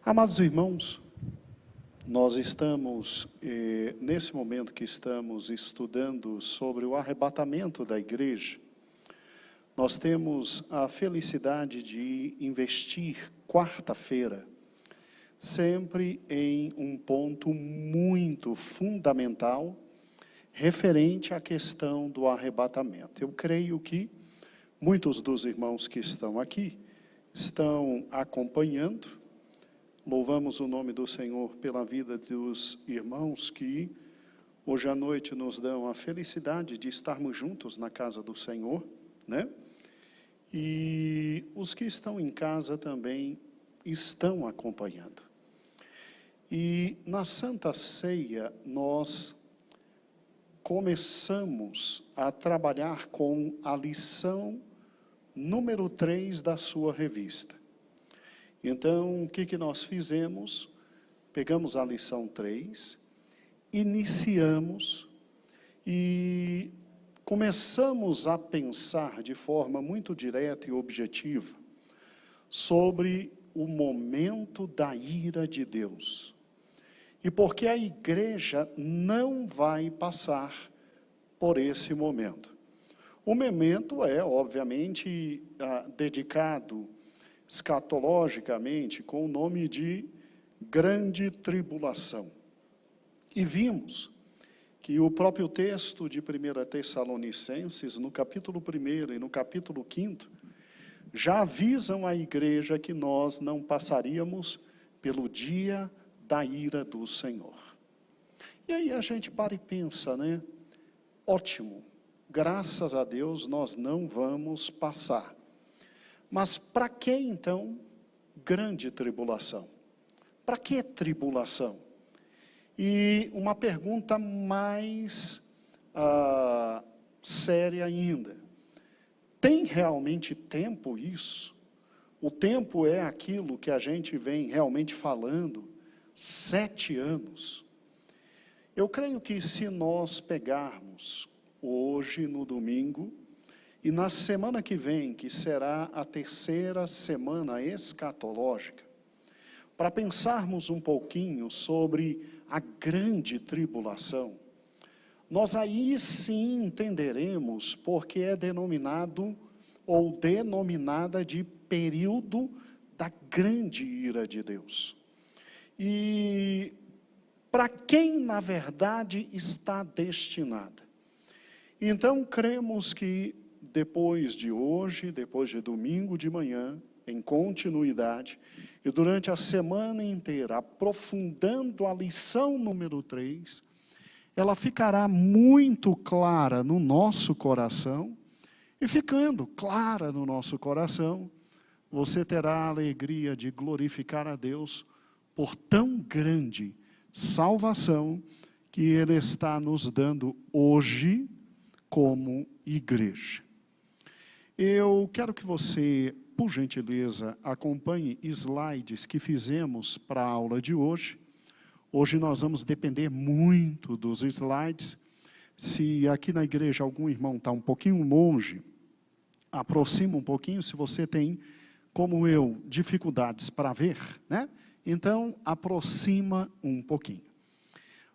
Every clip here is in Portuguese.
Amados irmãos, nós estamos, nesse momento que estamos estudando sobre o arrebatamento da igreja, nós temos a felicidade de investir quarta-feira, sempre em um ponto muito fundamental, referente à questão do arrebatamento. Eu creio que muitos dos irmãos que estão aqui estão acompanhando. Louvamos o nome do Senhor pela vida dos irmãos que hoje à noite nos dão a felicidade de estarmos juntos na casa do Senhor, né? E os que estão em casa também estão acompanhando. E na Santa Ceia nós começamos a trabalhar com a lição número 3 da sua revista. Então, o que nós fizemos? Pegamos a lição 3, iniciamos e começamos a pensar de forma muito direta e objetiva sobre o momento da ira de Deus. E porque a igreja não vai passar por esse momento. O momento é, obviamente, dedicado escatologicamente com o nome de grande tribulação. E vimos que o próprio texto de 1 Tessalonicenses, no capítulo 1 e no capítulo 5, já avisam a igreja que nós não passaríamos pelo dia da ira do Senhor. E aí a gente para e pensa, né? Ótimo, graças a Deus nós não vamos passar. Mas para que então grande tribulação? Para que tribulação? E uma pergunta mais séria ainda. Tem realmente tempo isso? O tempo é aquilo que a gente vem realmente falando, 7 anos. Eu creio que se nós pegarmos hoje no domingo, e na semana que vem, que será a 3ª semana escatológica, para pensarmos um pouquinho sobre a grande tribulação, nós aí sim entenderemos porque é denominado ou denominada de período da grande ira de Deus. E para quem, na verdade, está destinada? Então, cremos que depois de hoje, depois de domingo de manhã, em continuidade, e durante a semana inteira, aprofundando a lição número 3, ela ficará muito clara no nosso coração, e ficando clara no nosso coração, você terá a alegria de glorificar a Deus por tão grande salvação que Ele está nos dando hoje como igreja. Eu quero que você, por gentileza, acompanhe slides que fizemos para a aula de hoje. Hoje nós vamos depender muito dos slides. Se aqui na igreja algum irmão está um pouquinho longe, aproxima um pouquinho. Se você tem, como eu, dificuldades para ver, né? Então, aproxima um pouquinho.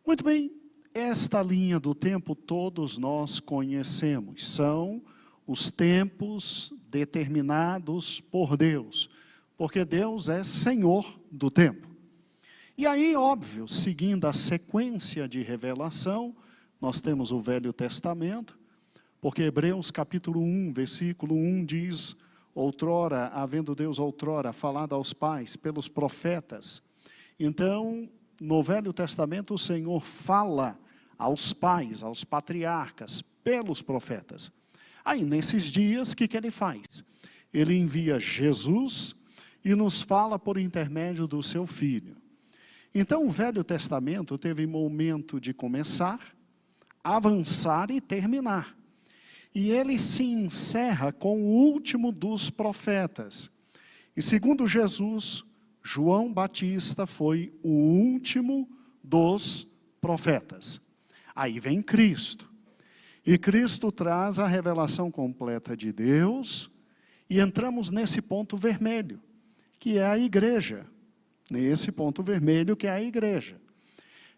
Muito bem, esta linha do tempo todos nós conhecemos. São os tempos determinados por Deus, porque Deus é Senhor do tempo. E aí, óbvio, seguindo a sequência de revelação, nós temos o Velho Testamento, porque Hebreus capítulo 1, versículo 1 diz: outrora, havendo Deus outrora falado aos pais pelos profetas. Então, no Velho Testamento, o Senhor fala aos pais, aos patriarcas, pelos profetas. Aí, nesses dias, o que Ele faz? Ele envia Jesus e nos fala por intermédio do seu Filho. Então, o Velho Testamento teve momento de começar, avançar e terminar. E ele se encerra com o último dos profetas. E segundo Jesus, João Batista foi o último dos profetas. Aí vem Cristo. E Cristo traz a revelação completa de Deus, e entramos nesse ponto vermelho, que é a igreja. nesse ponto vermelho que é a igreja.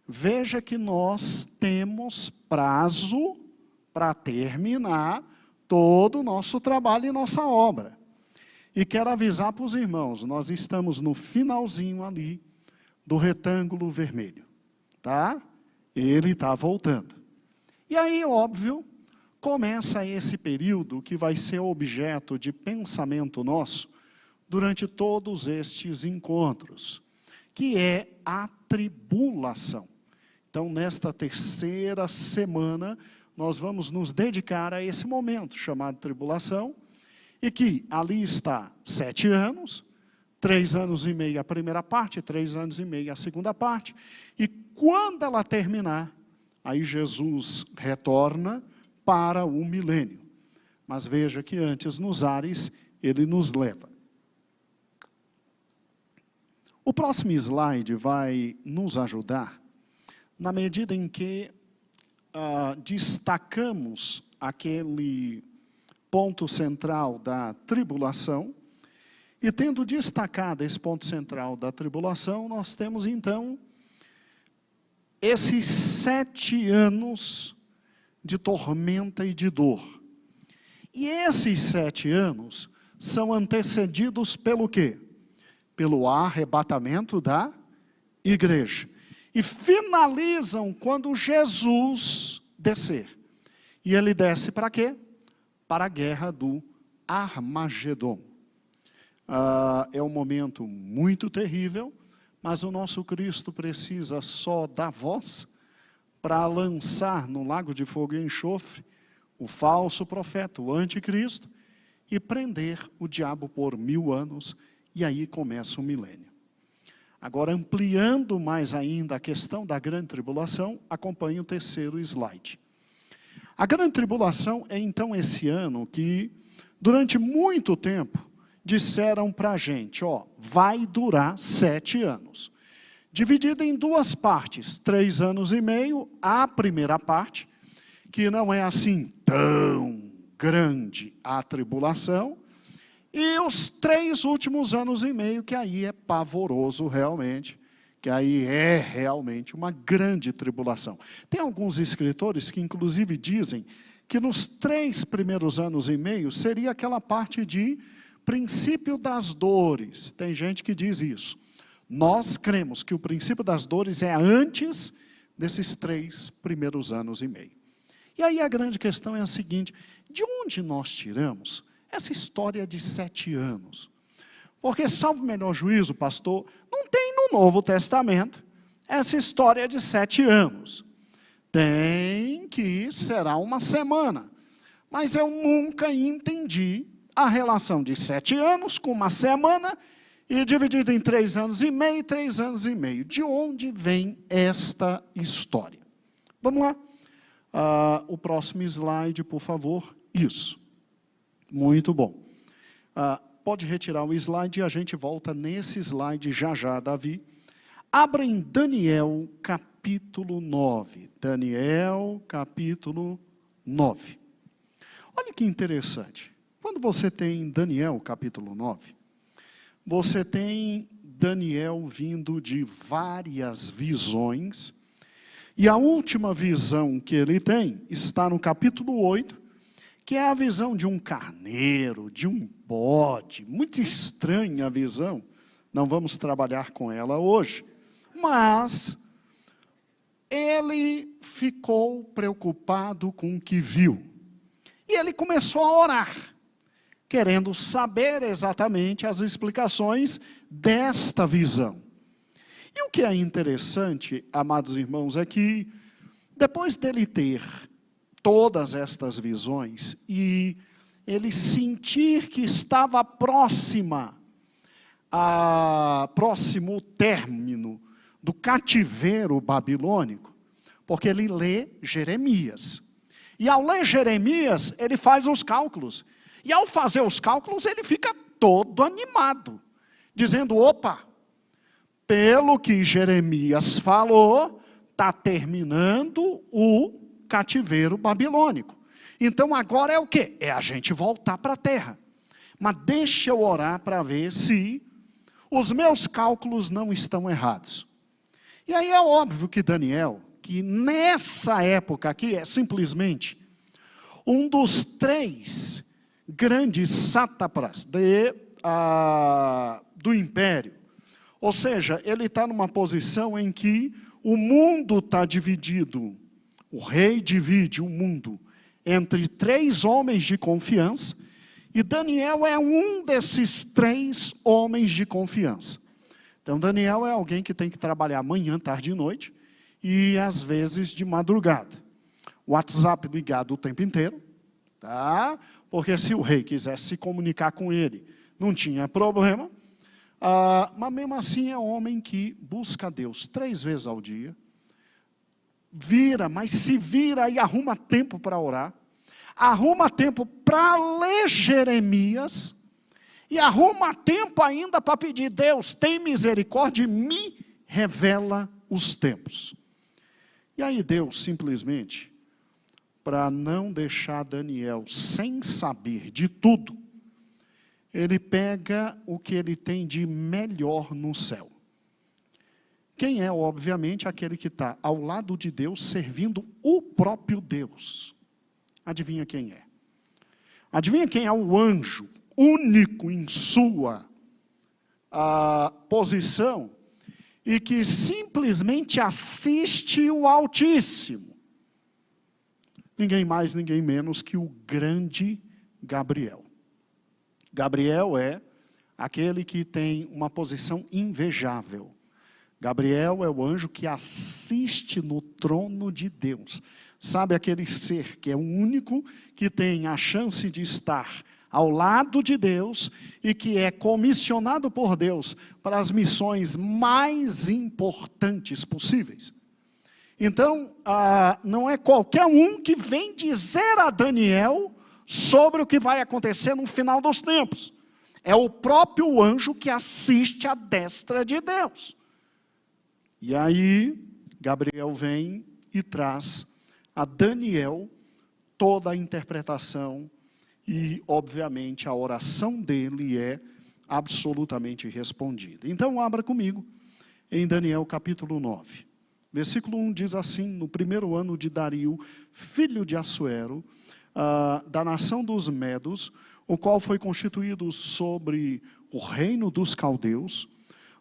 Veja que nós temos prazo para terminar todo o nosso trabalho e nossa obra. E quero avisar para os irmãos, nós estamos no finalzinho ali do retângulo vermelho, tá? Ele está voltando. E aí, óbvio, começa esse período que vai ser objeto de pensamento nosso durante todos estes encontros, que é a tribulação. Então, nesta terceira semana, nós vamos nos dedicar a esse momento chamado tribulação, e que ali está 7 anos, 3 anos e meio a primeira parte, 3 anos e meio a segunda parte, e quando ela terminar, aí Jesus retorna para o milênio. Mas veja que antes nos ares ele nos leva. O próximo slide vai nos ajudar na medida em que destacamos aquele ponto central da tribulação, e tendo destacado esse ponto central da tribulação, nós temos então esses 7 anos de tormenta e de dor. E esses 7 anos são antecedidos pelo quê? Pelo arrebatamento da igreja. E finalizam quando Jesus descer. E ele desce para quê? Para a guerra do Armagedon. É um momento muito terrível, mas o nosso Cristo precisa só dar voz para lançar no lago de fogo e enxofre o falso profeta, o anticristo, e prender o diabo por 1000 anos, e aí começa o milênio. Agora, ampliando mais ainda a questão da grande tribulação, acompanhe o terceiro slide. A grande tribulação é então esse ano que, durante muito tempo, disseram para a gente, vai durar 7 anos. Dividido em 2 partes, 3 anos e meio, a primeira parte, que não é assim tão grande a tribulação, e os 3 últimos anos e meio, que aí é pavoroso realmente, que aí é realmente uma grande tribulação. Tem alguns escritores que inclusive dizem que nos 3 primeiros anos e meio seria aquela parte de princípio das dores. Tem gente que diz isso. Nós cremos que o princípio das dores é antes desses 3 primeiros anos e meio. E aí a grande questão é a seguinte, de onde nós tiramos essa história de 7 anos? Porque, salvo o melhor juízo, pastor, não tem no Novo Testamento essa história de 7 anos. Tem que será uma semana. Mas eu nunca entendi a relação de 7 anos com uma semana e dividido em 3 anos e meio e 3 anos e meio. De onde vem esta história? Vamos lá. O próximo slide, por favor. Isso. Muito bom. Pode retirar o slide e a gente volta nesse slide já, Davi. Abra em Daniel, capítulo 9. Daniel, capítulo 9. Olha que interessante. Quando você tem Daniel, capítulo 9, você tem Daniel vindo de várias visões, e a última visão que ele tem está no capítulo 8, que é a visão de um carneiro, de um bode, muito estranha a visão, não vamos trabalhar com ela hoje, mas ele ficou preocupado com o que viu, e ele começou a orar, querendo saber exatamente as explicações desta visão. E o que é interessante, amados irmãos, é que depois dele ter todas estas visões e ele sentir que estava próximo término do cativeiro babilônico, porque ele lê Jeremias. E ao ler Jeremias, ele faz os cálculos. E ao fazer os cálculos, ele fica todo animado, dizendo, opa, pelo que Jeremias falou, está terminando o cativeiro babilônico. Então agora é o quê? É a gente voltar para a terra. Mas deixa eu orar para ver se os meus cálculos não estão errados. E aí é óbvio que Daniel, que nessa época aqui é simplesmente um dos 3 grandes sátrapas do império. Ou seja, ele está numa posição em que o mundo está dividido, o rei divide o mundo entre 3 homens de confiança, e Daniel é um desses 3 homens de confiança. Então, Daniel é alguém que tem que trabalhar manhã, tarde e noite, e às vezes de madrugada. WhatsApp ligado o tempo inteiro, tá? Porque se o rei quisesse se comunicar com ele, não tinha problema. Mas mesmo assim é um homem que busca a Deus 3 vezes ao dia, mas se vira e arruma tempo para orar, arruma tempo para ler Jeremias, e arruma tempo ainda para pedir: Deus, tem misericórdia e me revela os tempos. E aí Deus simplesmente, para não deixar Daniel sem saber de tudo, ele pega o que ele tem de melhor no céu. Quem é, obviamente, aquele que está ao lado de Deus, servindo o próprio Deus. Adivinha quem é? Adivinha quem é o anjo único em sua posição e que simplesmente assiste o Altíssimo? Ninguém mais, ninguém menos que o grande Gabriel. Gabriel é aquele que tem uma posição invejável. Gabriel é o anjo que assiste no trono de Deus. Sabe aquele ser que é o único que tem a chance de estar ao lado de Deus e que é comissionado por Deus para as missões mais importantes possíveis. Então, não é qualquer um que vem dizer a Daniel sobre o que vai acontecer no final dos tempos. É o próprio anjo que assiste à destra de Deus. E aí, Gabriel vem e traz a Daniel toda a interpretação e, obviamente, a oração dele é absolutamente respondida. Então, abra comigo em Daniel capítulo 9. Versículo 1 diz assim: no 1º ano de Dario, filho de Assuero, da nação dos Medos, o qual foi constituído sobre o reino dos caldeus,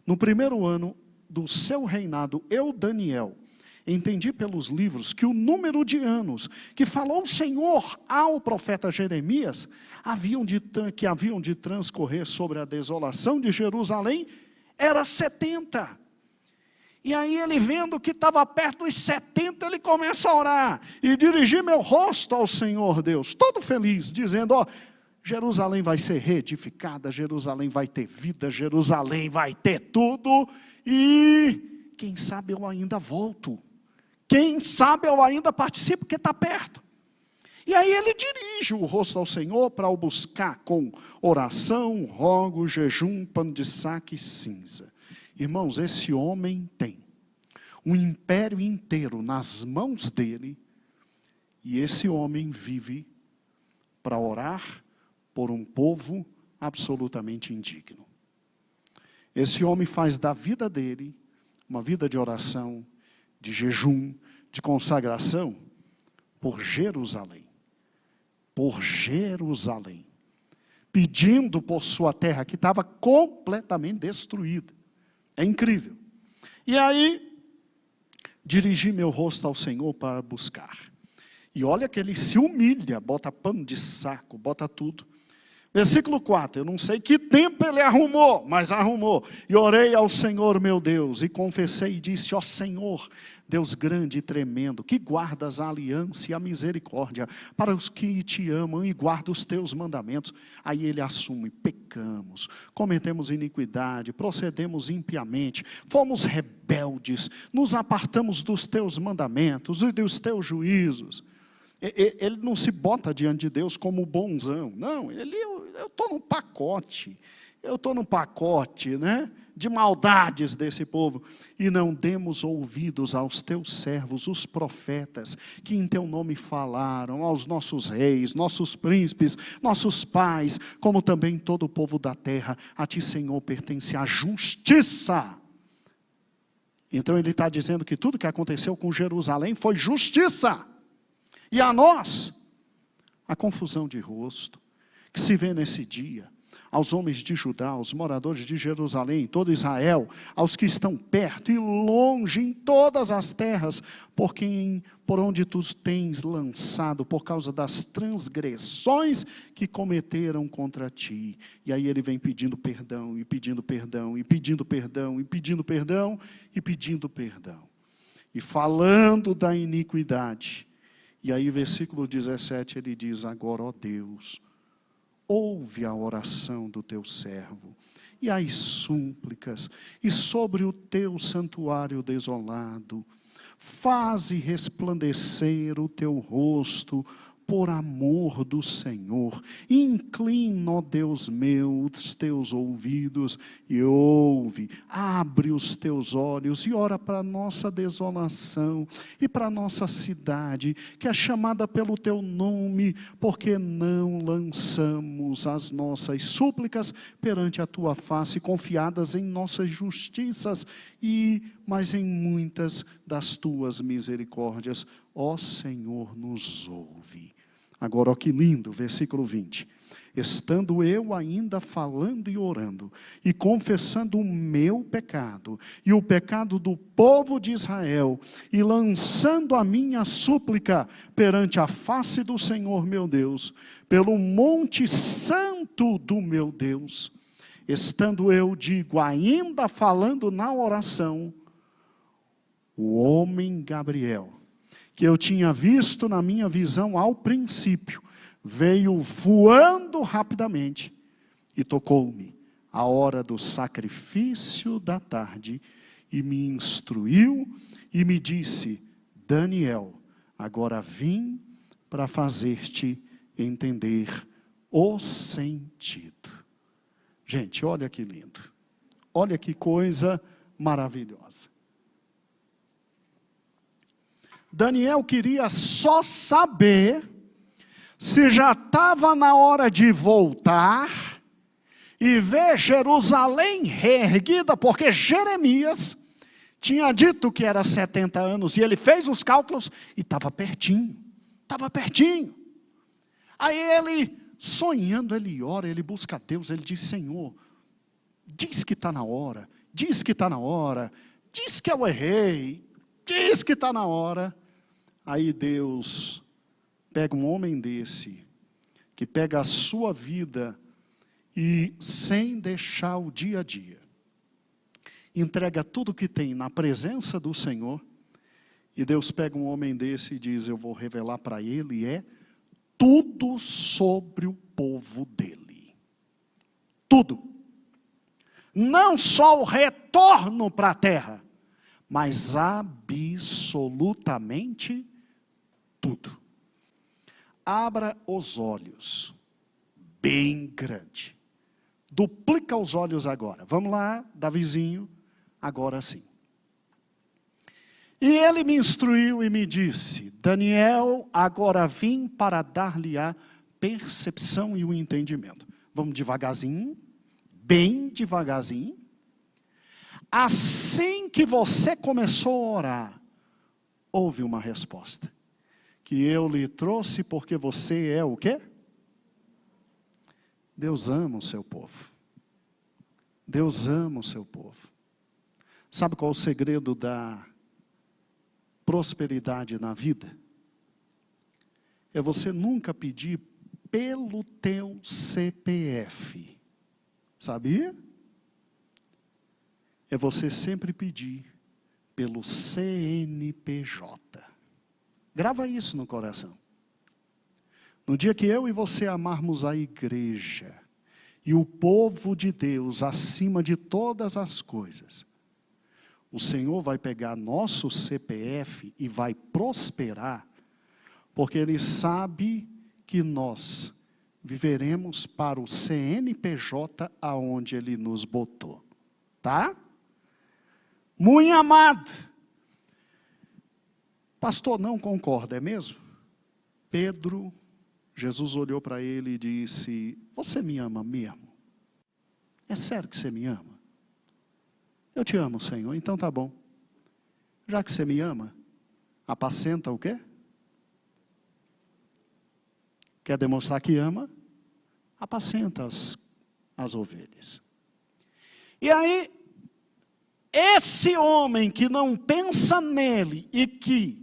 no 1º ano do seu reinado, eu, Daniel, entendi pelos livros que o número de anos que falou o Senhor ao profeta Jeremias que haviam de transcorrer sobre a desolação de Jerusalém era 70. E aí ele vendo que estava perto dos 70, ele começa a orar e dirigir meu rosto ao Senhor Deus, todo feliz, dizendo: Jerusalém vai ser reedificada, Jerusalém vai ter vida, Jerusalém vai ter tudo, e quem sabe eu ainda volto, quem sabe eu ainda participo, porque está perto. E aí ele dirige o rosto ao Senhor para o buscar com oração, rogo, jejum, pano de saco e cinza. Irmãos, esse homem tem um império inteiro nas mãos dele, e esse homem vive para orar por um povo absolutamente indigno. Esse homem faz da vida dele uma vida de oração, de jejum, de consagração por Jerusalém. Por Jerusalém. Pedindo por sua terra, que estava completamente destruída. É incrível. E aí, dirigi meu rosto ao Senhor para buscar. E olha que ele se humilha, bota pano de saco, bota tudo. Versículo 4, eu não sei que tempo ele arrumou, mas arrumou. E orei ao Senhor meu Deus, e confessei e disse: ó Senhor, Deus grande e tremendo, que guardas a aliança e a misericórdia para os que te amam e guardam os teus mandamentos. Aí ele assume: pecamos, cometemos iniquidade, procedemos impiamente, fomos rebeldes, nos apartamos dos teus mandamentos e dos teus juízos. Ele não se bota diante de Deus como bonzão. Não, eu estou no pacote. eu estou no pacote, né? De maldades desse povo, e não demos ouvidos aos teus servos, os profetas, que em teu nome falaram, aos nossos reis, nossos príncipes, nossos pais, como também todo o povo da terra. A ti, Senhor, pertence a justiça. Então ele está dizendo que tudo que aconteceu com Jerusalém foi justiça, e a nós, a confusão de rosto, que se vê nesse dia, aos homens de Judá, aos moradores de Jerusalém, todo Israel, aos que estão perto e longe, em todas as terras, por onde tu tens lançado, por causa das transgressões que cometeram contra ti. E aí ele vem pedindo perdão, e pedindo perdão, e pedindo perdão, e pedindo perdão, e pedindo perdão. E falando da iniquidade. E aí versículo 17 ele diz: agora, ó Deus, ouve a oração do teu servo, e as súplicas, e sobre o teu santuário desolado, faze resplandecer o teu rosto, por amor do Senhor. Inclina, ó Deus meu, os teus ouvidos, e ouve, abre os teus olhos, e ora para a nossa desolação, e para a nossa cidade, que é chamada pelo teu nome, porque não lançamos as nossas súplicas perante a tua face, confiadas em nossas justiças, mas em muitas das tuas misericórdias. Ó Senhor, nos ouve. Agora, ó que lindo, versículo 20. Estando eu ainda falando e orando, e confessando o meu pecado, e o pecado do povo de Israel, e lançando a minha súplica perante a face do Senhor meu Deus, pelo monte santo do meu Deus, estando eu, digo, ainda falando na oração, o homem Gabriel, que eu tinha visto na minha visão ao princípio, veio voando rapidamente e tocou-me a hora do sacrifício da tarde e me instruiu e me disse: Daniel, agora vim para fazer-te entender o sentido. Gente, olha que lindo, olha que coisa maravilhosa. Daniel queria só saber se já estava na hora de voltar e ver Jerusalém reerguida, porque Jeremias tinha dito que era 70 anos, e ele fez os cálculos e estava pertinho, estava pertinho. Aí ele, sonhando, ele ora, ele busca a Deus, ele diz: Senhor, diz que está na hora, diz que está na hora, diz que eu errei, diz que está na hora. Aí Deus pega um homem desse, que pega a sua vida e, sem deixar o dia a dia, entrega tudo que tem na presença do Senhor, e Deus pega um homem desse e diz: eu vou revelar para ele tudo sobre o povo dele. Tudo. Não só o retorno para a terra, mas absolutamente tudo. Abra os olhos, bem grande. Duplica os olhos agora. Vamos lá, Davizinho, agora sim. E ele me instruiu e me disse: Daniel, agora vim para dar-lhe a percepção e o entendimento. Vamos devagarzinho, bem devagarzinho. Assim que você começou a orar, houve uma resposta. Que eu lhe trouxe porque você é o quê? Deus ama o seu povo. Deus ama o seu povo. Sabe qual é o segredo da prosperidade na vida? É você nunca pedir pelo teu CPF. Sabia? É você sempre pedir pelo CNPJ. Grava isso no coração. No dia que eu e você amarmos a igreja e o povo de Deus acima de todas as coisas, o Senhor vai pegar nosso CPF e vai prosperar, porque Ele sabe que nós viveremos para o CNPJ aonde Ele nos botou. Tá? Muito amado. Pastor, não concorda, é mesmo? Pedro, Jesus olhou para ele e disse, você me ama mesmo? É sério que você me ama? Eu te amo, Senhor, então tá bom. Já que você me ama, apacenta o quê? Quer demonstrar que ama? Apacenta as ovelhas. E aí, esse homem que não pensa nele e que,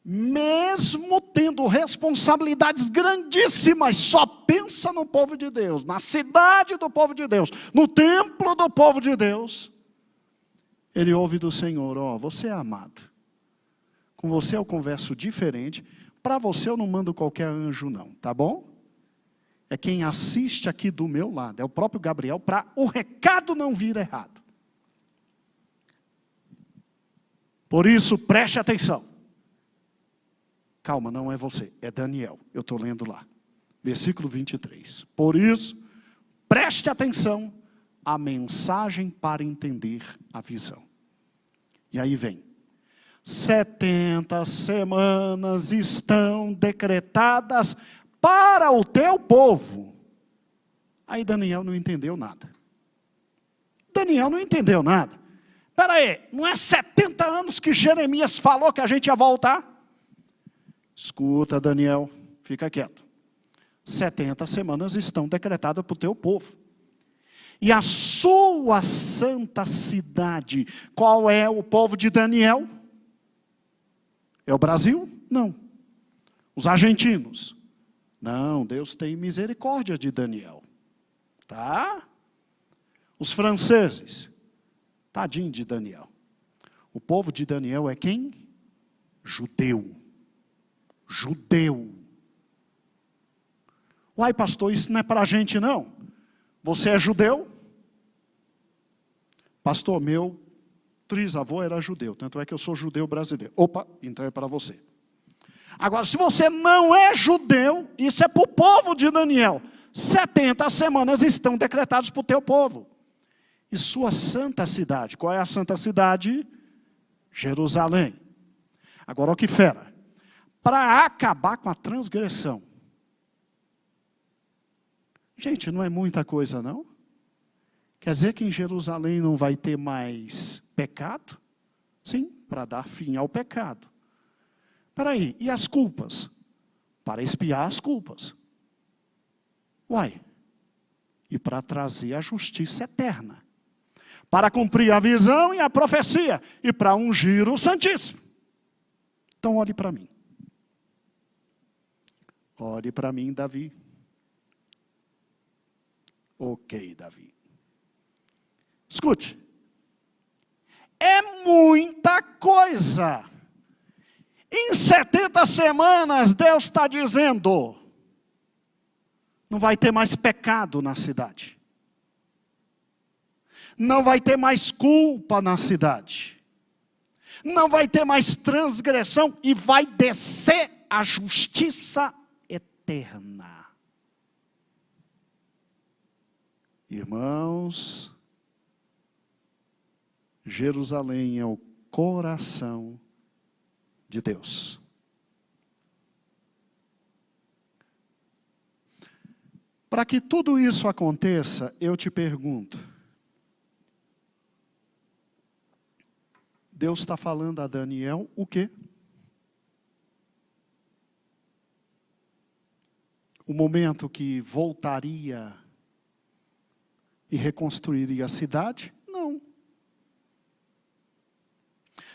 mesmo tendo responsabilidades grandíssimas, só pensa no povo de Deus, na cidade do povo de Deus, no templo do povo de Deus, ele ouve do Senhor, você é amado. Com você eu converso diferente, para você eu não mando qualquer anjo não, tá bom? É quem assiste aqui do meu lado, é o próprio Gabriel, para o recado não vir errado. Por isso, preste atenção. Calma, não é você, é Daniel, eu estou lendo lá. Versículo 23. Por isso, preste atenção à mensagem para entender a visão. E aí vem. 70 semanas estão decretadas para o teu povo. Aí Daniel não entendeu nada. Daniel não entendeu nada. Espera aí, não é 70 anos que Jeremias falou que a gente ia voltar? Escuta, Daniel, fica quieto. 70 semanas estão decretadas para o teu povo. E a sua santa cidade, qual é o povo de Daniel? É o Brasil? Não. Os argentinos? Não, Deus tem misericórdia de Daniel. Tá? Os franceses? Tadinho de Daniel. O povo de Daniel é quem? Judeu. Judeu. Uai, pastor, isso não é para a gente não. Você é judeu? Pastor, meu trisavô era judeu, tanto é que eu sou judeu brasileiro. Opa, então é para você. Agora, se você não é judeu, isso é para o povo de Daniel. 70 semanas estão decretadas para o teu povo. E sua santa cidade, qual é a santa cidade? Jerusalém. Agora, olha que fera. Para acabar com a transgressão. Gente, não é muita coisa, não? Quer dizer que em Jerusalém não vai ter mais pecado? Sim, para dar fim ao pecado. Espera aí, e as culpas? Para expiar as culpas. Uai, e para trazer a justiça eterna. Para cumprir a visão e a profecia. E para ungir o Santíssimo. Então olhe para mim. Olhe para mim, Davi. Ok, Davi. Escute. É muita coisa. Em 70 semanas, Deus está dizendo, não vai ter mais pecado na cidade. Não vai ter mais culpa na cidade. Não vai ter mais transgressão e vai descer a justiça eterna. Irmãos, Jerusalém é o coração de Deus. Para que tudo isso aconteça, eu te pergunto, Deus está falando a Daniel o quê? O momento que voltaria e reconstruiria a cidade? Não.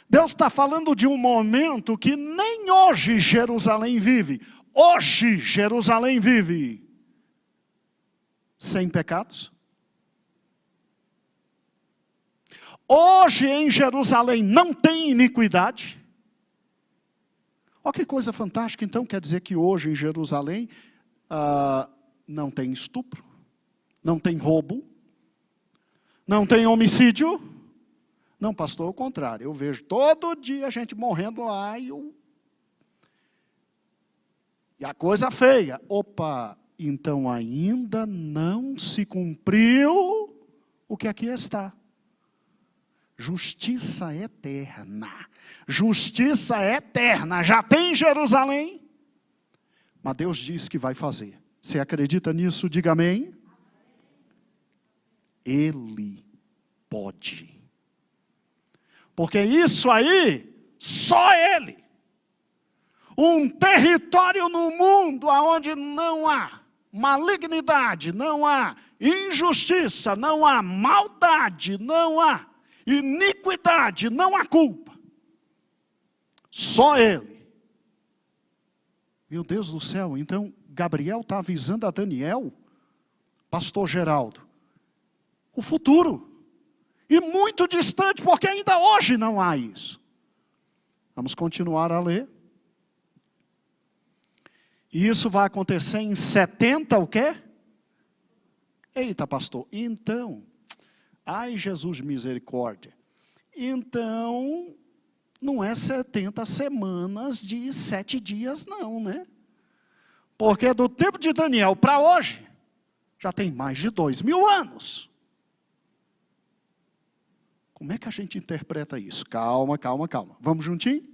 Deus está falando de um momento que nem hoje Jerusalém vive. Hoje Jerusalém vive sem pecados. Hoje em Jerusalém não tem iniquidade. Olha que coisa fantástica, então quer dizer que hoje em Jerusalém não tem estupro, não tem roubo, não tem homicídio. Não, pastor, ao contrário, eu vejo todo dia a gente morrendo lá e a coisa feia. Opa, então ainda não se cumpriu o que aqui está. Justiça eterna. Justiça eterna. Já tem em Jerusalém, mas Deus diz que vai fazer. Você acredita nisso? Diga amém. Ele pode. Porque isso aí, só Ele. Um território no mundo onde não há malignidade, não há injustiça, não há maldade, não há iniquidade, não há culpa. Só Ele. Meu Deus do céu, então Gabriel está avisando a Daniel, pastor Geraldo, o futuro. E muito distante, porque ainda hoje não há isso. Vamos continuar a ler. E isso vai acontecer em 70 o quê? Eita, pastor, então, ai Jesus de misericórdia. Então, não é 70 semanas de 7 dias não, né? Porque do tempo de Daniel para hoje, já tem mais de 2000 anos. Como é que a gente interpreta isso? Calma, calma, calma. Vamos juntinho?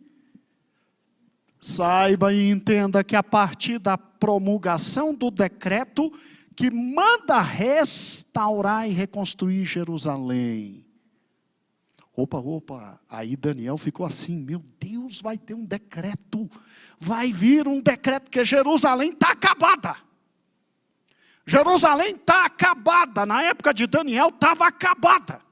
Saiba e entenda que a partir da promulgação do decreto que manda restaurar e reconstruir Jerusalém. Opa, aí Daniel ficou assim, meu Deus, vai ter um decreto. Vai vir um decreto, que Jerusalém está acabada. Jerusalém está acabada. Na época de Daniel estava acabada.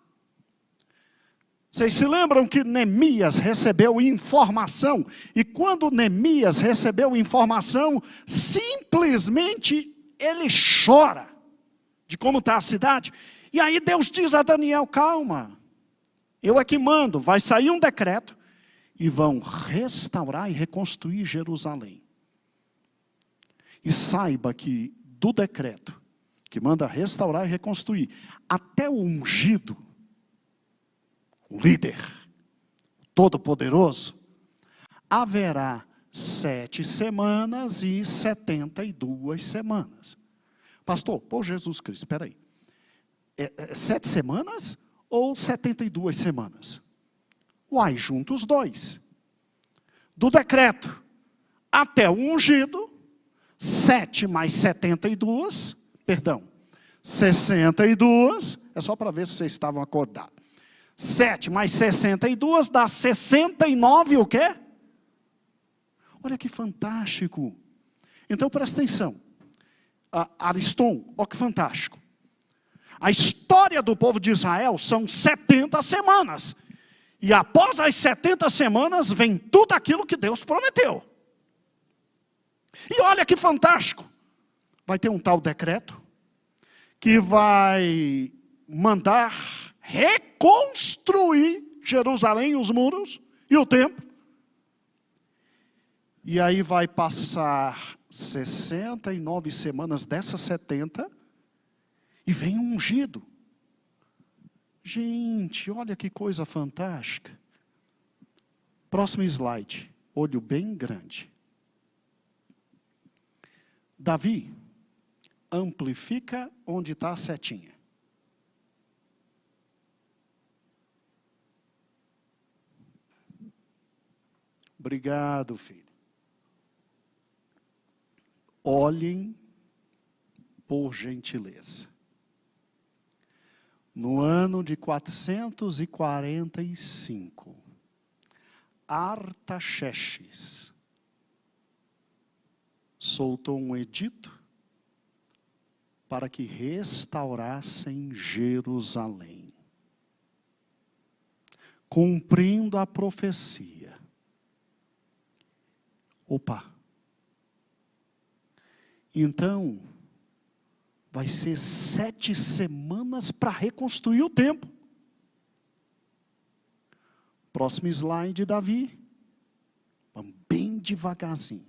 Vocês se lembram que Neemias recebeu informação? E quando Neemias recebeu informação, simplesmente ele chora de como está a cidade. E aí Deus diz a Daniel, calma, eu é que mando, vai sair um decreto e vão restaurar e reconstruir Jerusalém. E saiba que do decreto que manda restaurar e reconstruir, até o ungido, o líder, todo-poderoso, haverá 7 semanas e 72 semanas. Pastor, por Jesus Cristo, espera aí. 7 semanas ou 72 semanas? Uai, junta os dois. Do decreto até o ungido, 7 mais 72, 62, é só para ver se vocês estavam acordados. 7 mais 62 dá 69 o quê? Olha que fantástico. Então presta atenção. Ariston, olha que fantástico. A história do povo de Israel são 70 semanas. E após as 70 semanas vem tudo aquilo que Deus prometeu. E olha que fantástico. Vai ter um tal decreto que vai mandar reconstruir Jerusalém, os muros e o templo. E aí vai passar 69 semanas dessas 70 e vem um ungido. Gente, olha que coisa fantástica. Próximo slide, olho bem grande. Davi, amplifica onde está a setinha. Obrigado, filho. Olhem, por gentileza. No ano de 445, Artaxerxes soltou um edito para que restaurassem Jerusalém, cumprindo a profecia. Então, vai ser 7 semanas para reconstruir o templo. Próximo slide, Davi. Vamos bem devagarzinho.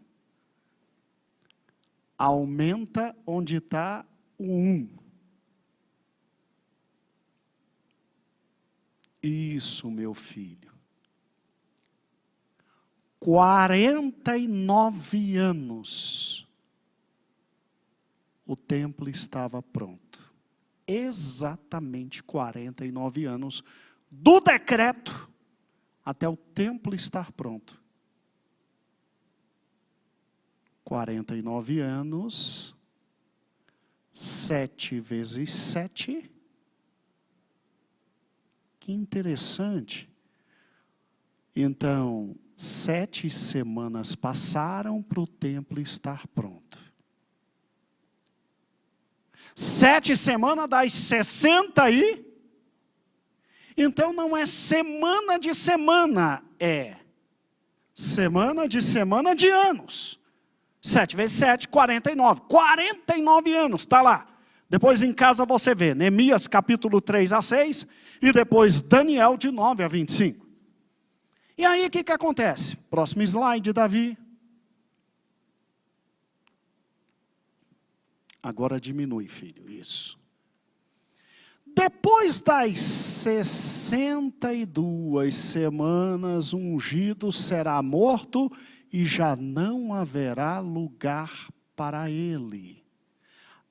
Aumenta onde está o 1. Isso, meu filho. 49 anos o templo estava pronto. Exatamente 49 anos do decreto até o templo estar pronto. 49 anos, 7 vezes 7. Que interessante. Então, 7 semanas passaram para o templo estar pronto. 7 semanas das 60 e... Então não é semana de semana, é semana de anos. 7 vezes 7, 49. 49 anos, está lá. Depois em casa você vê, Neemias capítulo 3 a 6, e depois Daniel de 9 a 25. E aí o que acontece? Próximo slide, Davi. Agora diminui, filho, isso. Depois das 62 semanas, o ungido será morto e já não haverá lugar para ele.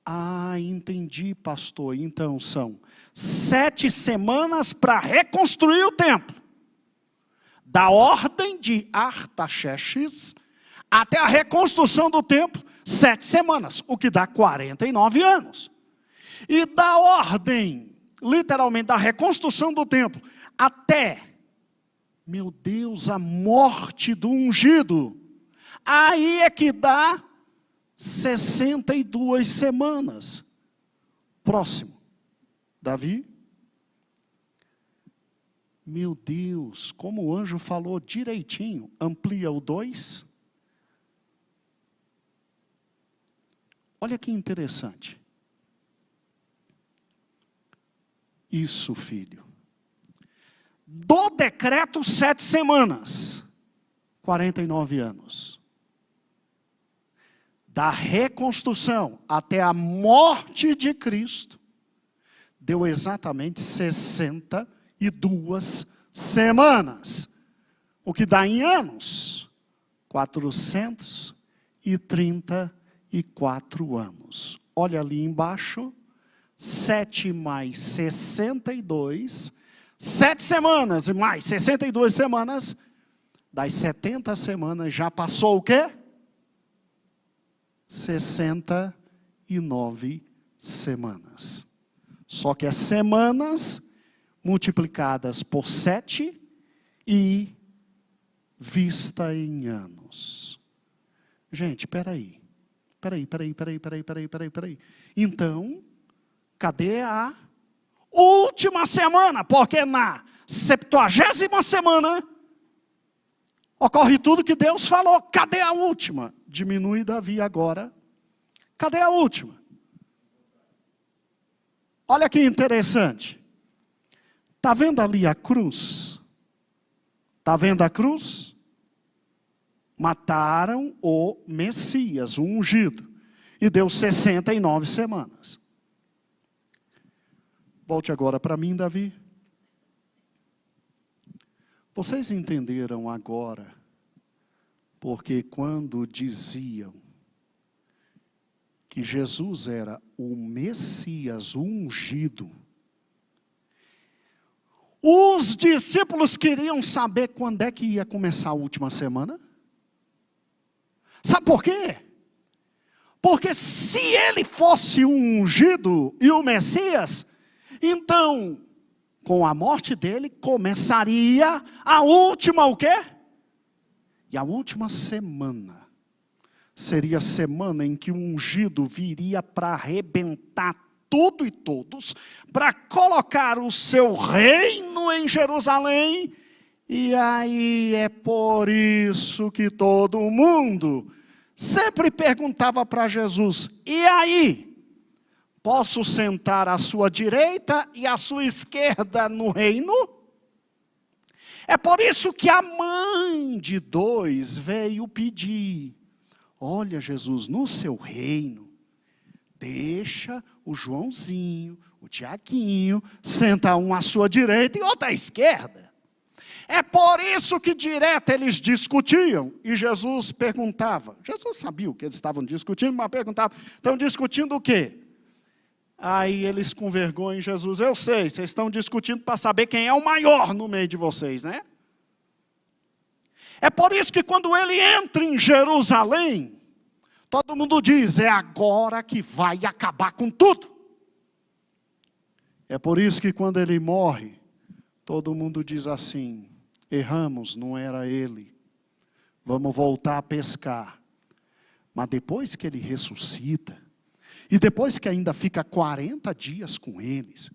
Ah, entendi, pastor. Então são 7 semanas para reconstruir o templo. Da ordem de Artaxerxes até a reconstrução do templo, 7 semanas, o que dá 49 anos. E da ordem, literalmente, da reconstrução do templo, até, meu Deus, a morte do ungido, aí é que dá 62 semanas. Próximo, Davi. Meu Deus, como o anjo falou direitinho, amplia o 2. Olha que interessante. Isso, filho. Do decreto 7 semanas, 49 anos. Da reconstrução até a morte de Cristo, deu exatamente 62 semanas. O que dá em anos? 434 anos. Olha ali embaixo. 7 mais 62, 7 semanas e mais 62 semanas, das 70 semanas já passou o quê? 69 semanas. Só que as semanas multiplicadas por 7 e vista em anos. Gente, peraí. Então, cadê a última semana? Porque na 70ª semana ocorre tudo que Deus falou. Cadê a última? Diminui Davi agora. Cadê a última? Olha que interessante. Está vendo ali a cruz? Está vendo a cruz? Mataram o Messias, o ungido. E deu 69 semanas. Volte agora para mim, Davi. Vocês entenderam agora, porque quando diziam que Jesus era o Messias, o ungido, os discípulos queriam saber quando é que ia começar a última semana? Sabe por quê? Porque se ele fosse o ungido e o Messias, então, com a morte dele, começaria a última o quê? E a última semana seria a semana em que o ungido viria para arrebentar tudo e todos, para colocar o seu reino em Jerusalém. E aí é por isso que todo mundo sempre perguntava para Jesus: e aí? Posso sentar à sua direita e à sua esquerda no reino? É por isso que a mãe de 2 veio pedir: olha, Jesus, no seu reino, deixa o Joãozinho, o Tiaguinho, senta um à sua direita e outro à esquerda. É por isso que direto eles discutiam, e Jesus perguntava. Jesus sabia o que eles estavam discutindo, mas perguntava, estão discutindo o quê? Aí eles com vergonha, Jesus, eu sei, vocês estão discutindo para saber quem é o maior no meio de vocês, né? É por isso que quando ele entra em Jerusalém, todo mundo diz, é agora que vai acabar com tudo. É por isso que quando ele morre, todo mundo diz assim, erramos, não era ele. Vamos voltar a pescar. Mas depois que ele ressuscita, e depois que ainda fica 40 dias com eles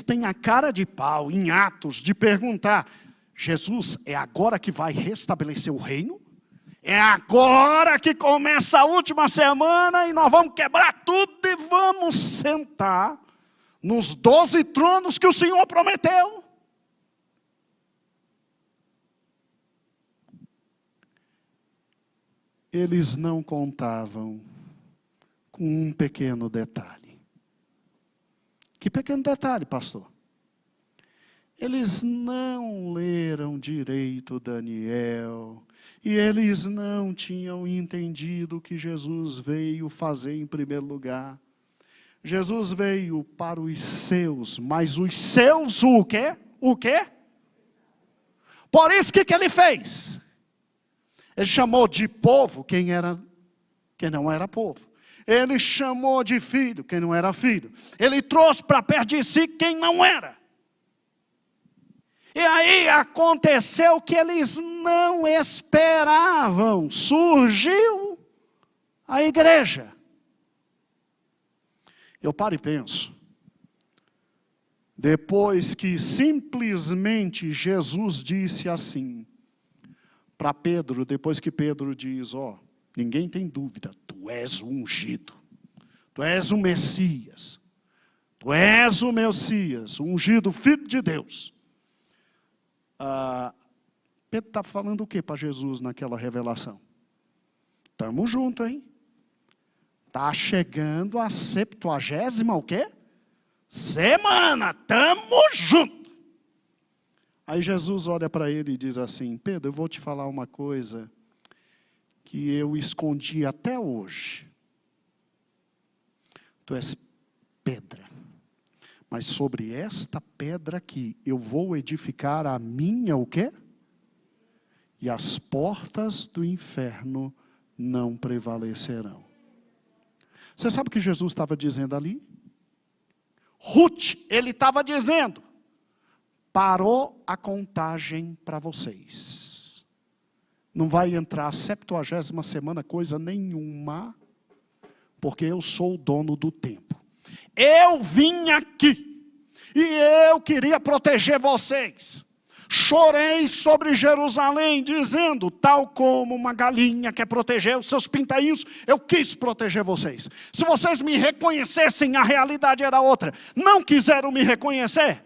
têm a cara de pau, em Atos, de perguntar, Jesus, é agora que vai restabelecer o reino? É agora que começa a última semana e nós vamos quebrar tudo e vamos sentar nos 12 tronos que o Senhor prometeu? Eles não contavam com um pequeno detalhe. Que pequeno detalhe, pastor? Eles não leram direito Daniel, e eles não tinham entendido o que Jesus veio fazer em primeiro lugar. Jesus veio para os seus, mas os seus o quê? O quê? Por isso, o que ele fez? Ele chamou de povo quem não era povo. Ele chamou de filho quem não era filho. Ele trouxe para perto de si quem não era. E aí aconteceu que eles não esperavam. Surgiu a igreja. Eu paro e penso. Depois que simplesmente Jesus disse assim para Pedro, depois que Pedro diz, ninguém tem dúvida, tu és o ungido, tu és o Messias, tu és o Messias, o ungido Filho de Deus. Pedro está falando o que para Jesus naquela revelação? Estamos juntos, hein? Está chegando a 70ª o quê? Semana, estamos juntos. Aí Jesus olha para ele e diz assim, Pedro, eu vou te falar uma coisa que eu escondi até hoje. Tu és pedra, mas sobre esta pedra aqui eu vou edificar a minha o quê? E as portas do inferno não prevalecerão. Você sabe o que Jesus estava dizendo ali? Ruth, ele estava dizendo, parou a contagem para vocês. Não vai entrar a 70ª semana coisa nenhuma, porque eu sou o dono do tempo. Eu vim aqui, e eu queria proteger vocês. Chorei sobre Jerusalém, dizendo, tal como uma galinha quer proteger os seus pintainhos, eu quis proteger vocês. Se vocês me reconhecessem, a realidade era outra. Não quiseram me reconhecer,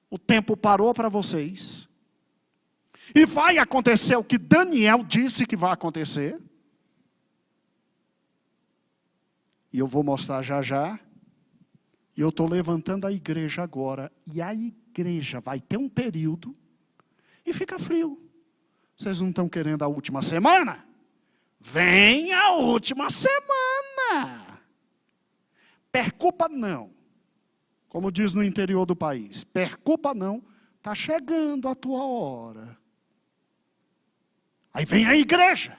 o tempo parou para vocês. E vai acontecer o que Daniel disse que vai acontecer. E eu vou mostrar já já. E eu estou levantando a igreja agora. E a igreja vai ter um período e fica frio. Vocês não estão querendo a última semana? Vem a última semana. Perculpa não. Como diz no interior do país. Perculpa não. Está chegando a tua hora. Aí vem a igreja.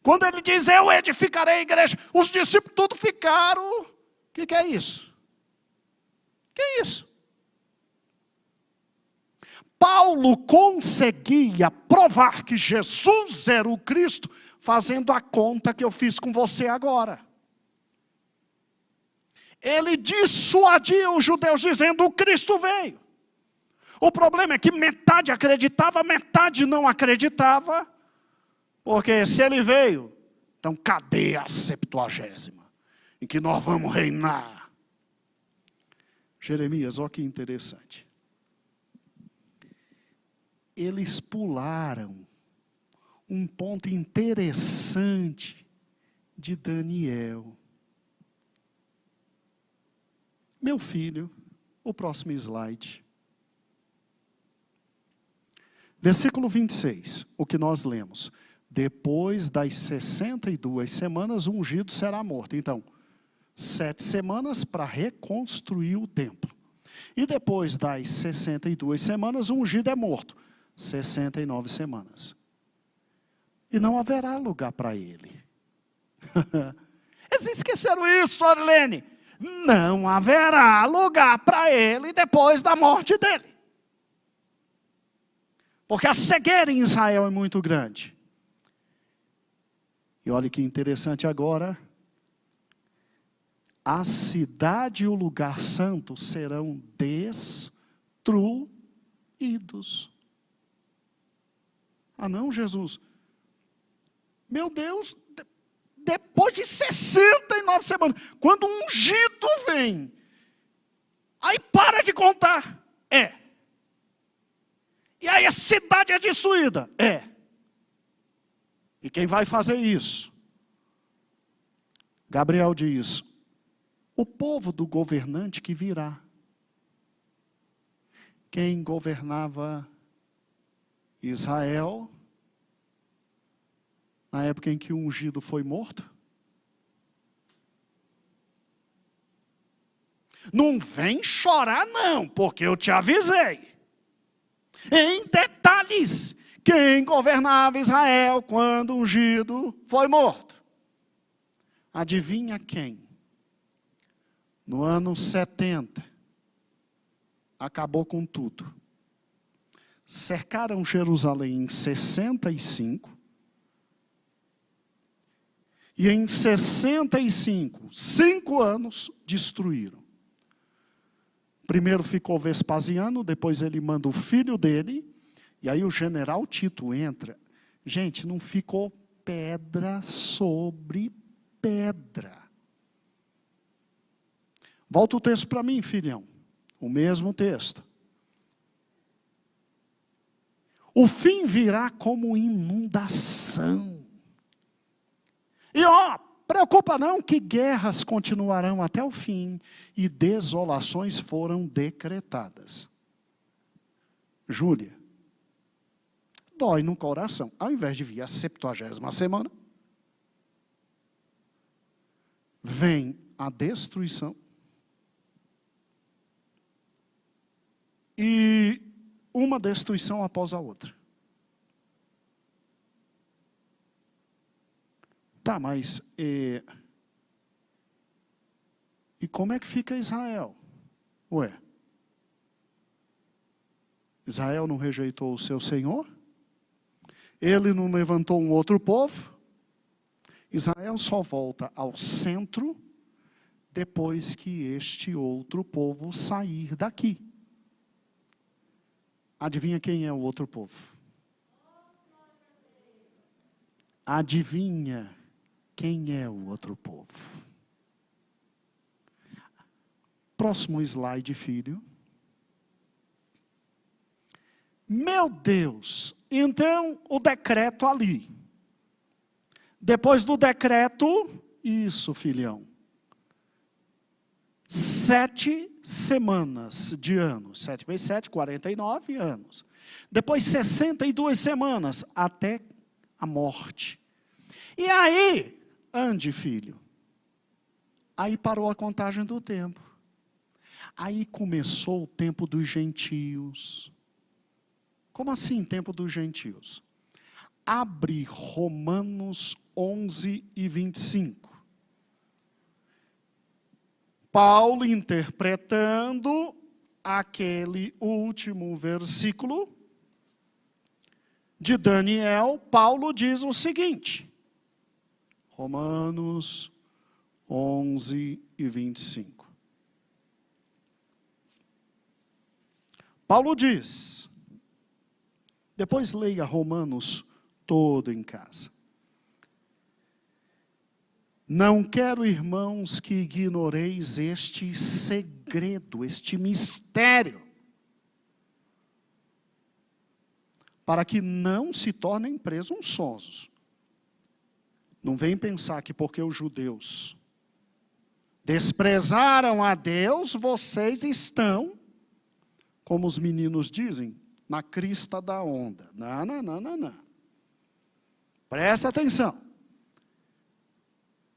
Quando ele diz, eu edificarei a igreja, os discípulos tudo ficaram. O que é isso? O que é isso? Paulo conseguia provar que Jesus era o Cristo, fazendo a conta que eu fiz com você agora. Ele dissuadia os judeus dizendo, o Cristo veio. O problema é que metade acreditava, metade não acreditava. Porque se ele veio, então cadê a 70ª? Em que nós vamos reinar? Jeremias, olha que interessante. Eles pularam um ponto interessante de Daniel. Meu filho, o próximo slide. Versículo 26, o que nós lemos. Depois das 62 semanas, o ungido será morto. Então, 7 semanas para reconstruir o templo. E depois das 62 semanas, o ungido é morto. 69 semanas. E não haverá lugar para ele. Eles esqueceram isso, Orlene. Não haverá lugar para ele depois da morte dele. Porque a cegueira em Israel é muito grande. E olha que interessante agora. A cidade e o lugar santo serão destruídos. Ah não, Jesus? Meu Deus, depois de 69 semanas, quando um ungido vem, aí para de contar. E aí a cidade é destruída. E quem vai fazer isso? Gabriel diz, o povo do governante que virá. Quem governava Israel, na época em que o ungido foi morto? Não vem chorar não, porque eu te avisei. Em detalhes, quem governava Israel quando o ungido foi morto? Adivinha quem? No ano 70, acabou com tudo. Cercaram Jerusalém em 65. E em 65, 5 anos, destruíram. Primeiro ficou Vespasiano, depois ele manda o filho dele, e aí o general Tito entra. Gente, não ficou pedra sobre pedra. Volta o texto para mim, filhão. O mesmo texto. O fim virá como inundação. E preocupa não que guerras continuarão até o fim e desolações foram decretadas. Júlia, dói no coração. Ao invés de vir a 70ª semana, vem a destruição. E uma destruição após a outra. Tá, mas e como é que fica Israel? Israel não rejeitou o seu Senhor? Ele não levantou um outro povo? Israel só volta ao centro depois que este outro povo sair daqui. Adivinha quem é o outro povo? Adivinha quem é o outro povo? Próximo slide, filho. Meu Deus, então o decreto ali. Depois do decreto, isso, filhão. 7 semanas de anos. 7 vezes 7, 49 anos. Depois 62 semanas, até a morte. E aí, ande, filho. Aí parou a contagem do tempo. Aí começou o tempo dos gentios. Como assim, tempo dos gentios? Abre Romanos 11 e 25. Paulo interpretando aquele último versículo de Daniel, Paulo diz o seguinte, Romanos 11 e 25. Paulo diz, depois leia Romanos todo em casa. Não quero, irmãos, que ignoreis este segredo, este mistério, para que não se tornem presunçosos. Não vem pensar que porque os judeus desprezaram a Deus, vocês estão, como os meninos dizem, na crista da onda. Não, não, não, não, não. Presta atenção.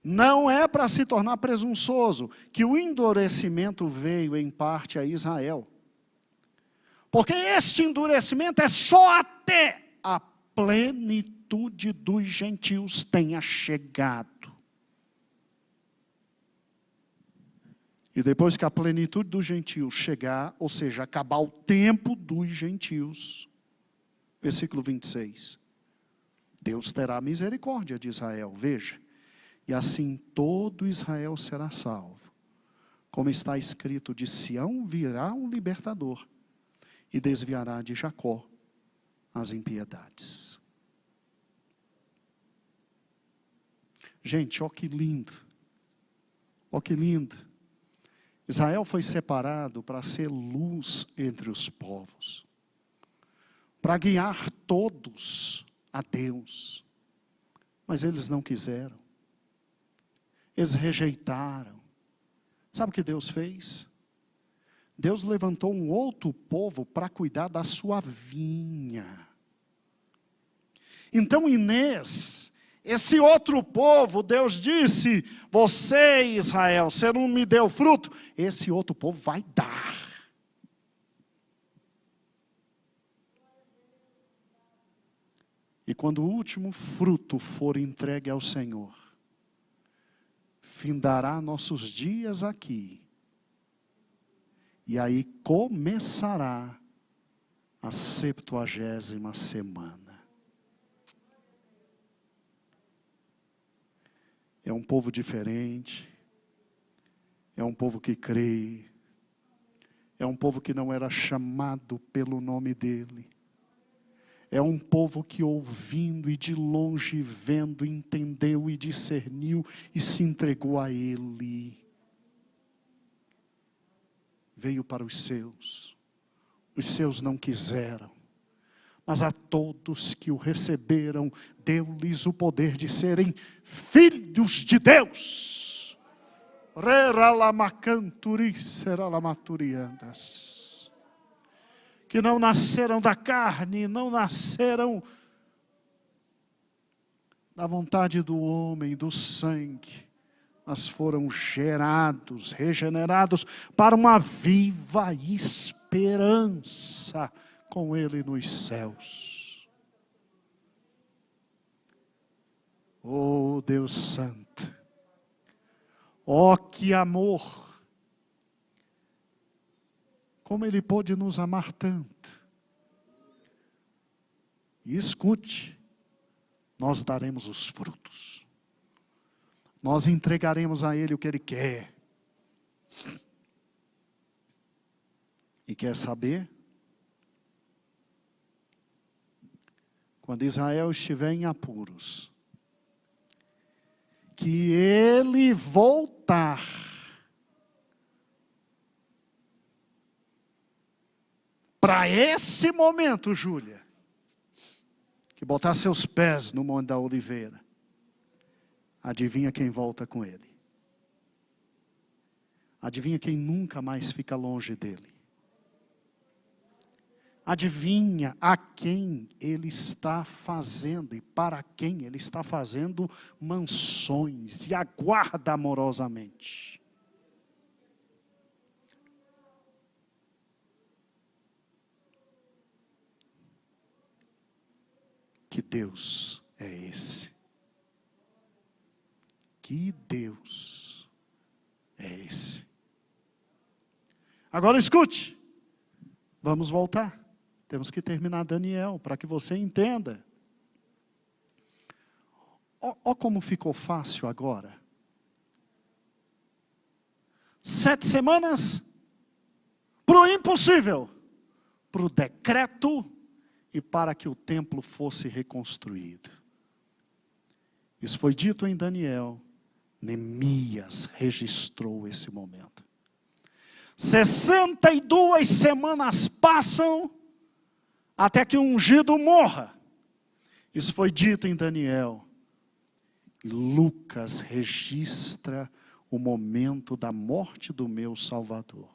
Não é para se tornar presunçoso que o endurecimento veio em parte a Israel. Porque este endurecimento é só até a plenitude dos gentios tenha chegado. E depois que a plenitude dos gentios chegar, ou seja, acabar o tempo dos gentios, versículo 26, Deus terá misericórdia de Israel, veja, e assim todo Israel será salvo. Como está escrito, de Sião virá um libertador, e desviará de Jacó as impiedades. Gente, ó que lindo, ó que lindo. Israel foi separado para ser luz entre os povos, para guiar todos a Deus, mas eles não quiseram, eles rejeitaram. Sabe o que Deus fez? Deus levantou um outro povo para cuidar da sua vinha. Então, Inês, esse outro povo, Deus disse, você, Israel, você não me deu fruto, esse outro povo vai dar. E quando o último fruto for entregue ao Senhor, findará nossos dias aqui, e aí começará a 70ª semana. É um povo diferente, é um povo que crê, é um povo que não era chamado pelo nome dele, é um povo que ouvindo e de longe vendo, entendeu e discerniu e se entregou a ele. Veio para os seus não quiseram, mas a todos que o receberam, deu-lhes o poder de serem filhos de Deus. Que não nasceram da carne, não nasceram da vontade do homem, do sangue, mas foram gerados, regenerados para uma viva esperança com Ele nos céus. Oh Deus Santo, oh que amor, como Ele pôde nos amar tanto. E escute, nós daremos os frutos, nós entregaremos a Ele o que Ele quer. E quer saber? Quando Israel estiver em apuros, que ele voltar, para esse momento, Júlia, que botar seus pés no Monte da Oliveira, adivinha quem volta com ele? Adivinha quem nunca mais fica longe dele? Adivinha a quem ele está fazendo e para quem ele está fazendo mansões e aguarda amorosamente. Que Deus é esse? Que Deus é esse? Agora escute, vamos voltar. Temos que terminar Daniel, para que você entenda. Ó como ficou fácil agora. 7 semanas para o impossível, para o decreto e para que o templo fosse reconstruído. Isso foi dito em Daniel. Neemias registrou esse momento. 62 semanas passam até que o ungido morra. Isso foi dito em Daniel. E Lucas registra o momento da morte do meu Salvador.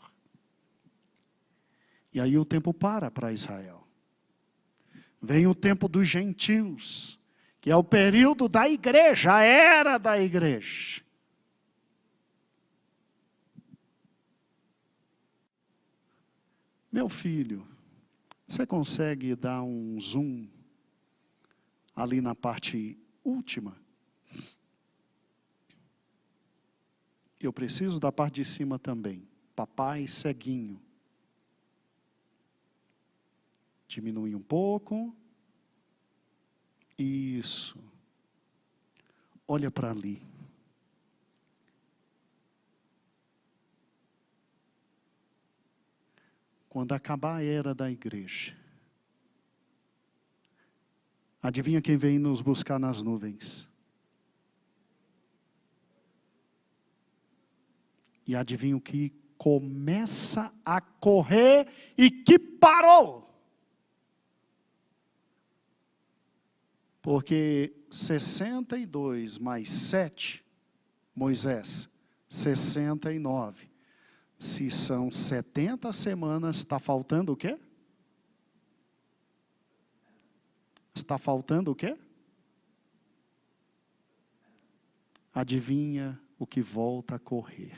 E aí o tempo para Israel. Vem o tempo dos gentios, que é o período da igreja, a era da igreja. Meu filho, você consegue dar um zoom ali na parte última? Eu preciso da parte de cima também. Papai ceguinho. Diminui um pouco. Isso. Olha para ali. Quando acabar a era da igreja, adivinha quem vem nos buscar nas nuvens? E adivinha o que começa a correr e que parou? Porque 62 mais 7, Moisés, 69. Se são 70 semanas, está faltando o quê? Está faltando o quê? Adivinha o que volta a correr?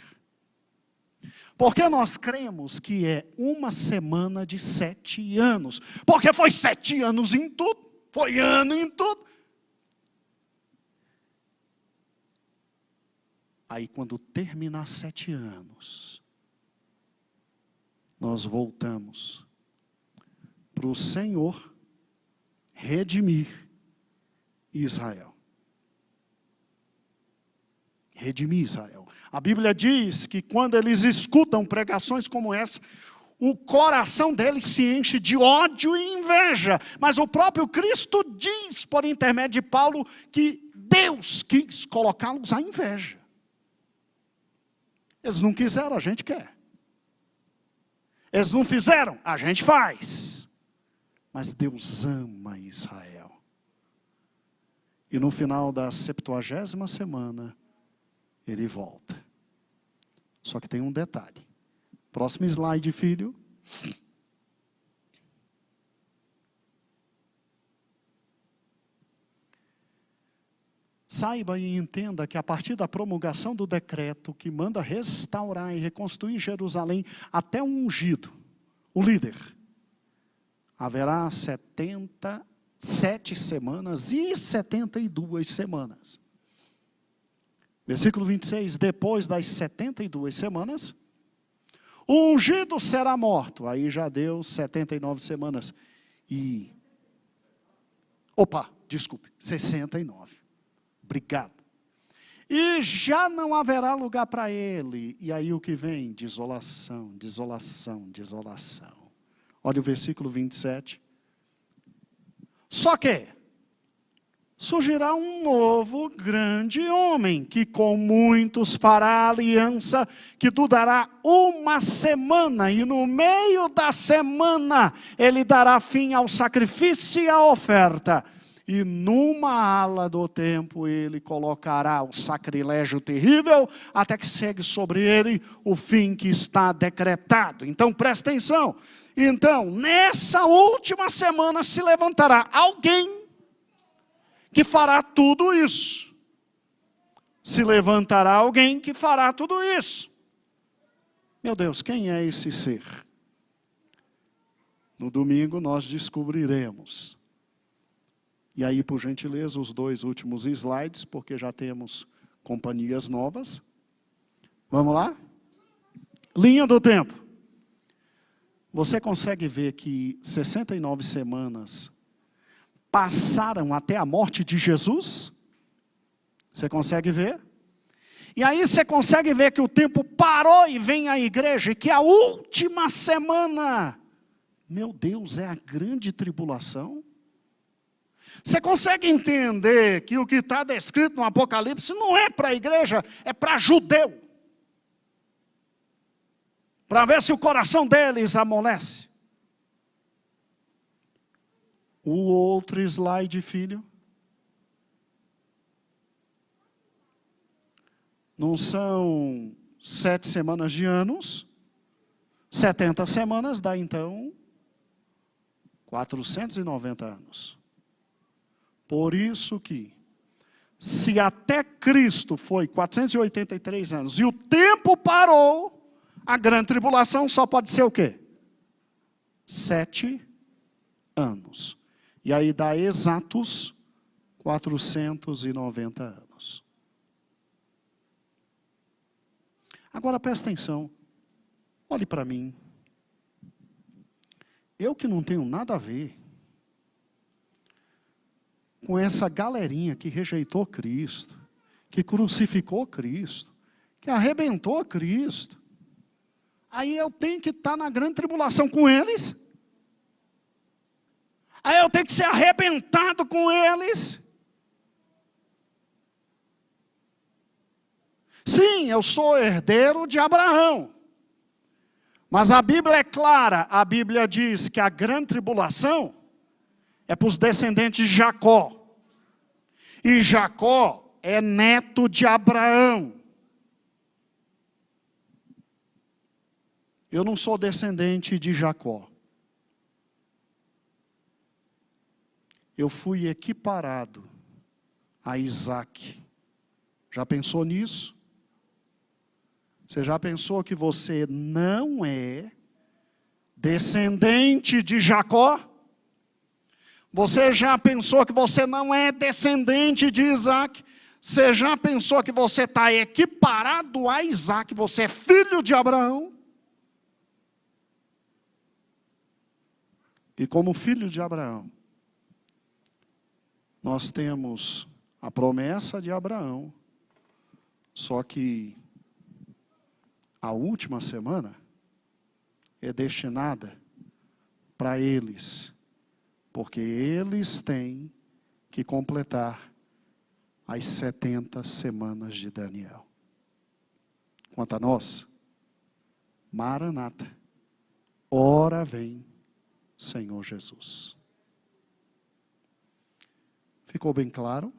Porque nós cremos que é uma semana de 7 anos. Porque foi 7 anos em tudo. Foi ano em tudo. Aí quando terminar 7 anos, nós voltamos para o Senhor redimir Israel. Redimir Israel. A Bíblia diz que quando eles escutam pregações como essa, o coração deles se enche de ódio e inveja. Mas o próprio Cristo diz, por intermédio de Paulo, que Deus quis colocá-los à inveja. Eles não quiseram, a gente quer. Eles não fizeram, a gente faz. Mas Deus ama Israel. E no final da 70ª semana, ele volta. Só que tem um detalhe. Próximo slide, filho. Saiba e entenda que a partir da promulgação do decreto que manda restaurar e reconstruir Jerusalém até o ungido, o líder, haverá 77 semanas e 72 semanas. Versículo 26, depois das 72 semanas, o ungido será morto. Aí já deu 79 semanas. 69. Obrigado. E já não haverá lugar para ele. E aí o que vem? Desolação, desolação, desolação. Olha o versículo 27. Só que surgirá um novo grande homem, que com muitos fará aliança, que durará uma semana, e no meio da semana ele dará fim ao sacrifício e à oferta. E numa ala do templo ele colocará o sacrilégio terrível, até que chegue sobre ele o fim que está decretado. Então presta atenção. Então, nessa última semana se levantará alguém que fará tudo isso. Se levantará alguém que fará tudo isso. Meu Deus, quem é esse ser? No domingo nós descobriremos. E aí, por gentileza, os 2 últimos slides, porque já temos companhias novas. Vamos lá? Linha do tempo. Você consegue ver que 69 semanas passaram até a morte de Jesus? Você consegue ver? E aí você consegue ver que o tempo parou e vem a igreja, e que a última semana, meu Deus, é a grande tribulação? Você consegue entender que o que está descrito no Apocalipse não é para a igreja, é para judeu. Para ver se o coração deles amolece. O outro slide, filho. Não são 7 semanas de anos. 70 semanas dá então 490 anos. Por isso que, se até Cristo foi 483 anos, e o tempo parou, a grande tribulação só pode ser o quê? 7 anos. E aí dá exatos 490 anos. Agora presta atenção. Olhe para mim. Eu que não tenho nada a ver com essa galerinha que rejeitou Cristo, que crucificou Cristo, que arrebentou Cristo. Aí eu tenho que estar na grande tribulação com eles? Aí eu tenho que ser arrebentado com eles? Sim, eu sou herdeiro de Abraão. Mas a Bíblia é clara, a Bíblia diz que a grande tribulação é para os descendentes de Jacó. E Jacó é neto de Abraão. Eu não sou descendente de Jacó. Eu fui equiparado a Isaac. Já pensou nisso? Você já pensou que você não é descendente de Jacó? Você já pensou que você não é descendente de Isaac? Você já pensou que você está equiparado a Isaac? Você é filho de Abraão? E como filho de Abraão, nós temos a promessa de Abraão, só que a última semana é destinada para eles, porque eles têm que completar as 70 semanas de Daniel. Quanto a nós, Maranata, ora vem, Senhor Jesus. Ficou bem claro?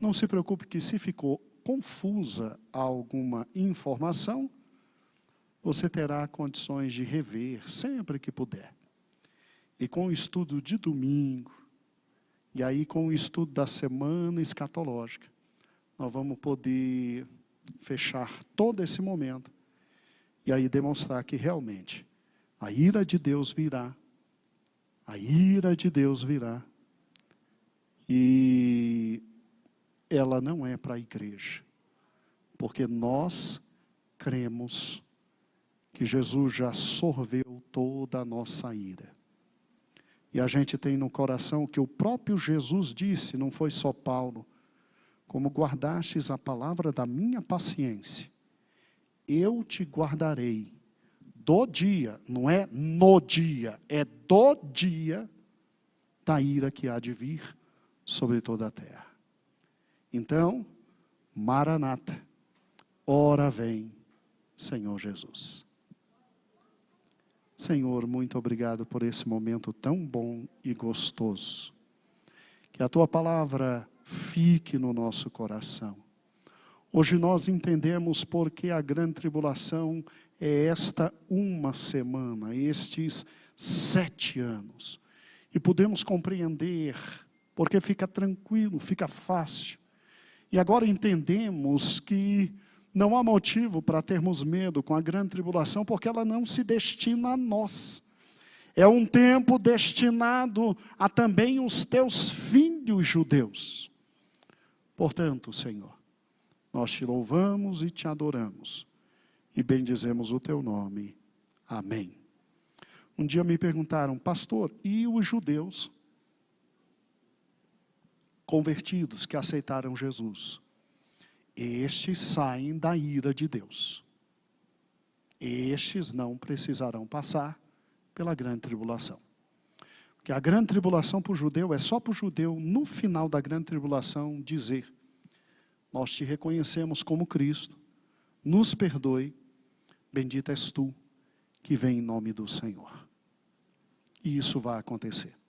Não se preocupe que se ficou confusa alguma informação, você terá condições de rever sempre que puder. E com o estudo de domingo, e aí com o estudo da semana escatológica, nós vamos poder fechar todo esse momento e aí demonstrar que realmente a ira de Deus virá. A ira de Deus virá. E ela não é para a igreja. Porque nós cremos que Jesus já sorveu toda a nossa ira. E a gente tem no coração que o próprio Jesus disse, não foi só Paulo, como guardastes a palavra da minha paciência, eu te guardarei do dia, não é no dia, é do dia da ira que há de vir sobre toda a terra. Então, Maranata, ora vem, Senhor Jesus. Senhor, muito obrigado por esse momento tão bom e gostoso. Que a Tua palavra fique no nosso coração. Hoje nós entendemos por que a grande tribulação é esta uma semana, estes 7 anos. E podemos compreender, porque fica tranquilo, fica fácil. E agora entendemos que não há motivo para termos medo com a grande tribulação, porque ela não se destina a nós. É um tempo destinado a também os teus filhos judeus. Portanto, Senhor, nós te louvamos e te adoramos. E bendizemos o teu nome. Amém. Um dia me perguntaram, pastor, e os judeus convertidos que aceitaram Jesus? Estes saem da ira de Deus. Estes não precisarão passar pela grande tribulação. Porque a grande tribulação para o judeu é só para o judeu, no final da grande tribulação, dizer: nós te reconhecemos como Cristo, nos perdoe, bendita és tu, que vem em nome do Senhor. E isso vai acontecer.